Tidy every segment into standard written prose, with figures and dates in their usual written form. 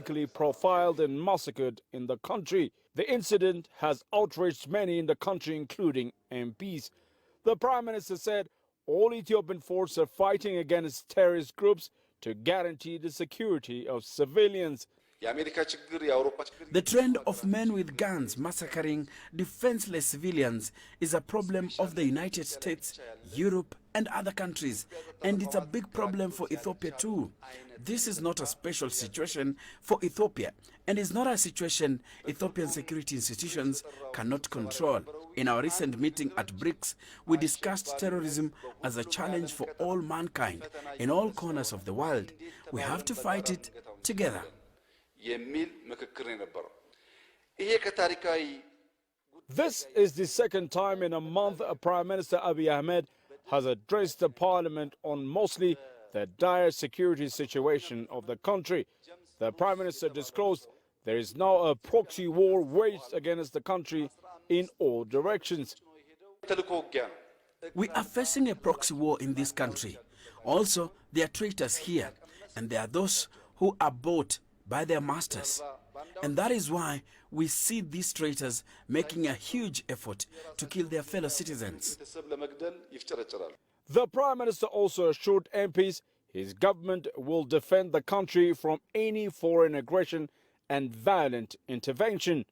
profiled and massacred in the country. The incident has outraged many in the country, including MPs. The Prime Minister said all Ethiopian forces are fighting against terrorist groups to guarantee the security of civilians. The trend of men with guns massacring defenseless civilians is a problem of the United States, Europe and other countries, and it's a big problem for Ethiopia too. This is not a special situation for Ethiopia, and is not a situation Ethiopian security institutions cannot control. In our recent meeting at BRICS, we discussed terrorism as a challenge for all mankind in all corners of the world. We have to fight it together. This is the second time in a month Prime Minister Abiy Ahmed has addressed the parliament on mostly the dire security situation of the country. The Prime Minister disclosed there is now a proxy war waged against the country in all directions. We are facing a proxy war in this country. Also, there are traitors here, and there are those who are bought by their masters. And that is why we see these traitors making a huge effort to kill their fellow citizens. The Prime Minister also assured MPs his government will defend the country from any foreign aggression and violent intervention.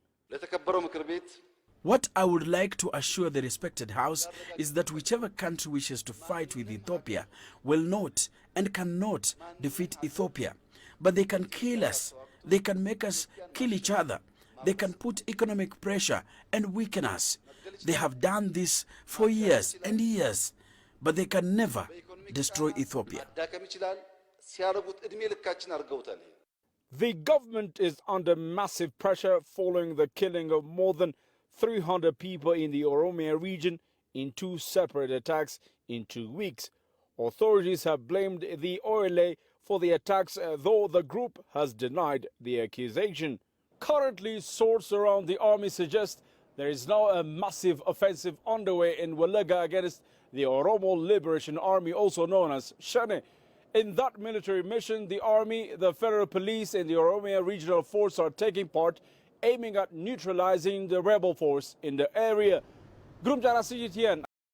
What I would like to assure the respected House is that whichever country wishes to fight with Ethiopia will not and cannot defeat Ethiopia. But they can kill us. They can make us kill each other. They can put economic pressure and weaken us. They have done this for years and years, but they can never destroy Ethiopia. The government is under massive pressure following the killing of more than 300 people in the Oromia region in two separate attacks in 2 weeks. Authorities have blamed the OLA for the attacks, though the group has denied the accusation. Currently, sources around the army suggest there is now a massive offensive underway in Walaga against the Oromo Liberation Army, also known as Shane. In that military mission, the army, the federal police and the Oromia Regional Force are taking part, aiming at neutralizing the rebel force in the area.